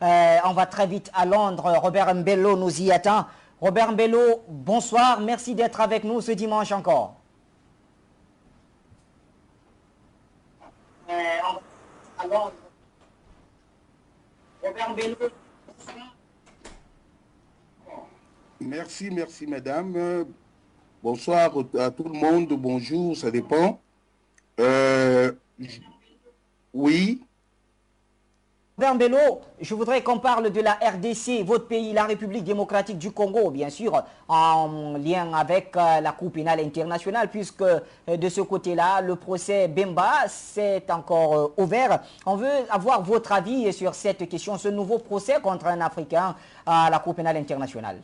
On va très vite à Londres. Robert Mbello nous y attend. Robert Mbello, bonsoir. Merci d'être avec nous ce dimanche encore. À Londres. Robert Mbello. Merci mesdames. Bonsoir à tout le monde, bonjour, ça dépend. Oui. Robert Mbello, je voudrais qu'on parle de la RDC, votre pays, la République démocratique du Congo, bien sûr, en lien avec la Cour pénale internationale, puisque de ce côté-là, le procès Bemba, c'est encore ouvert. On veut avoir votre avis sur cette question, ce nouveau procès contre un Africain à la Cour pénale internationale.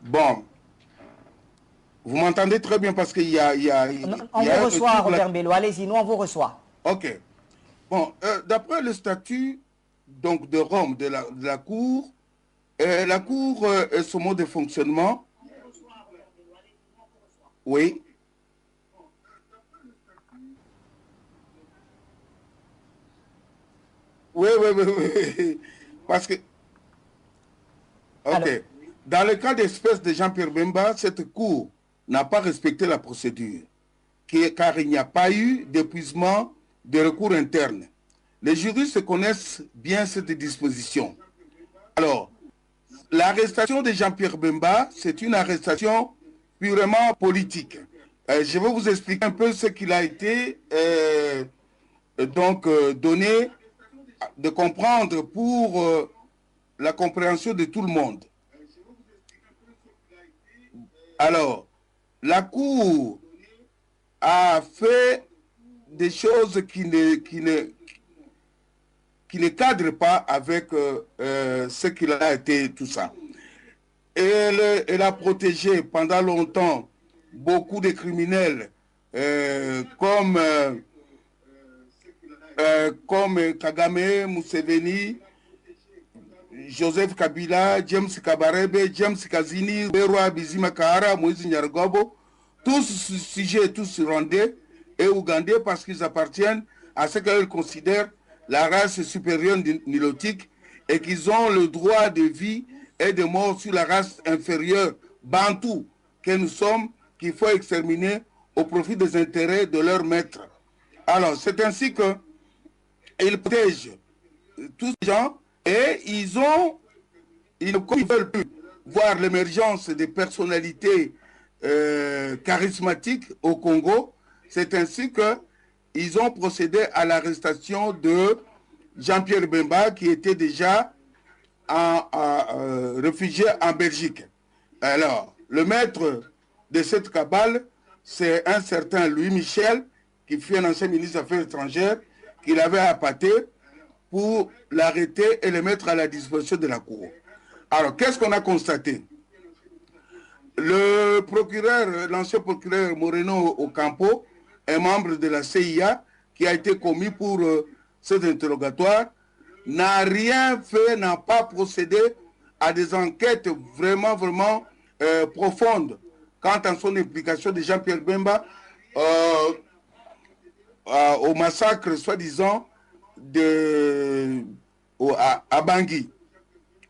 Bon, vous m'entendez très bien parce qu'il y a... On vous reçoit, Robert Mbello, allez-y, nous on vous reçoit. Ok. Bon, d'après le statut donc, de Rome, de la Cour et son mode de fonctionnement... Oui. Oui. Parce que... Ok. Alors, dans le cas d'espèce de Jean-Pierre Bemba, cette Cour n'a pas respecté la procédure, car il n'y a pas eu d'épuisement de recours interne. Les juristes connaissent bien cette disposition. Alors, l'arrestation de Jean-Pierre Bemba, c'est une arrestation purement politique. Je vais vous expliquer un peu ce qu'il a été donné de comprendre pour la compréhension de tout le monde. Alors, la Cour a fait des choses qui ne cadrent pas avec ce qu'il a été, tout ça. Elle a protégé pendant longtemps beaucoup de criminels comme Kagame, Museveni, Joseph Kabila, James Kabarebe, James Kazini, Berwa Bizima Kahara, Moïse Nyargobo, tous sujets, tous rwandais et ougandais parce qu'ils appartiennent à ce qu'elles considèrent la race supérieure nilotique et qu'ils ont le droit de vie et de mort sur la race inférieure bantou que nous sommes, qu'il faut exterminer au profit des intérêts de leurs maîtres. Alors, c'est ainsi qu'ils protègent tous ces gens et ils ne veulent plus voir l'émergence des personnalités charismatiques au Congo. C'est ainsi qu'ils ont procédé à l'arrestation de Jean-Pierre Bemba qui était déjà réfugié en Belgique. Alors, le maître de cette cabale, c'est un certain Louis Michel, qui fut un ancien ministre des Affaires étrangères, qu'il avait appâté pour l'arrêter et le mettre à la disposition de la Cour. Alors, qu'est-ce qu'on a constaté? Le procureur, l'ancien procureur Moreno Ocampo, un membre de la CIA, qui a été commis pour cet interrogatoire, n'a rien fait, n'a pas procédé à des enquêtes vraiment profondes quant à son implication de Jean-Pierre Bemba au massacre, soi-disant, à Bangui.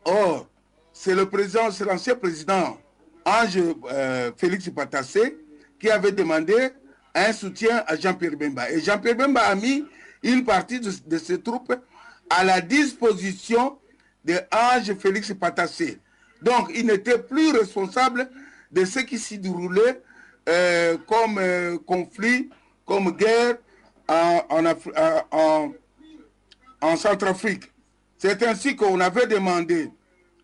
Or, c'est l'ancien président Ange Félix Patassé qui avait demandé un soutien à Jean-Pierre Bemba. Et Jean-Pierre Bemba a mis une partie de ses troupes à la disposition de Ange Félix Patassé. Donc, il n'était plus responsable de ce qui s'y déroulait comme conflit, comme guerre en Centrafrique. C'est ainsi qu'on avait demandé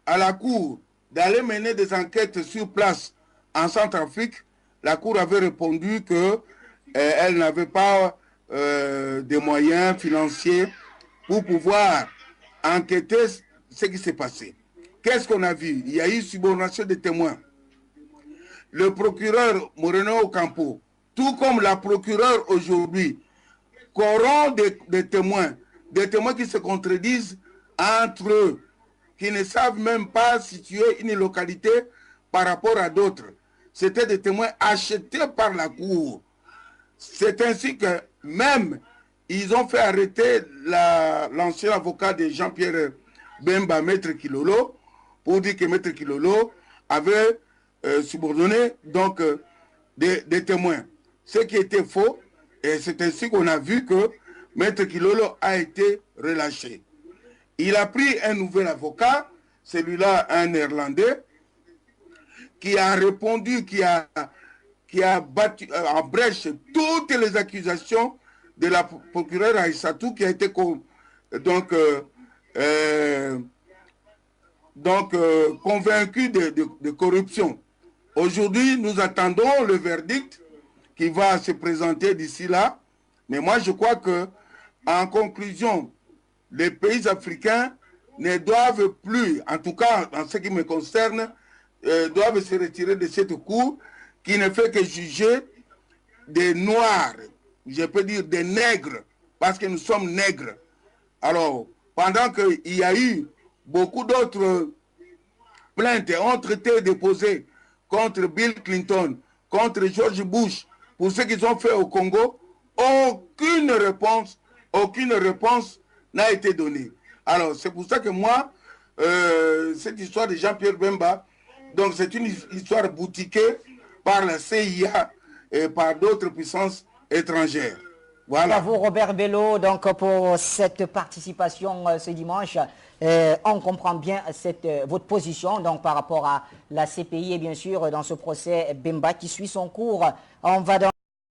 à la Cour d'aller mener des enquêtes sur place en Centrafrique. La Cour avait répondu qu'elle n'avait pas de moyens financiers pour pouvoir enquêter ce qui s'est passé. Qu'est-ce qu'on a vu? Il y a eu subornation des témoins. Le procureur Moreno Ocampo, tout comme la procureure aujourd'hui, corrompt des témoins qui se contredisent entre eux, qui ne savent même pas situer une localité par rapport à d'autres. C'était des témoins achetés par la Cour. C'est ainsi que même ils ont fait arrêter l'ancien avocat de Jean-Pierre Bemba, Maître Kilolo, pour dire que Maître Kilolo avait subordonné donc des témoins. Ce qui était faux, et c'est ainsi qu'on a vu que Maître Kilolo a été relâché. Il a pris un nouvel avocat, celui-là un néerlandais, qui a répondu, qui a battu en brèche toutes les accusations de la procureure Aïssatou, qui a été convaincu de corruption. Aujourd'hui, nous attendons le verdict qui va se présenter d'ici là. Mais moi, je crois que, en conclusion, les pays africains ne doivent plus, en tout cas en ce qui me concerne, doivent se retirer de cette cour qui ne fait que juger des noirs, je peux dire des nègres, parce que nous sommes nègres. Alors, pendant qu'il y a eu beaucoup d'autres plaintes ont été déposées contre Bill Clinton, contre George Bush, pour ce qu'ils ont fait au Congo, aucune réponse n'a été donnée. Alors, c'est pour ça que moi, cette histoire de Jean-Pierre Bemba, donc c'est une histoire boutiquée par la CIA et par d'autres puissances étrangères. Voilà. Bravo Robert Bello donc, pour cette participation ce dimanche. On comprend bien votre position donc, par rapport à la CPI et bien sûr dans ce procès Bemba qui suit son cours. On va dans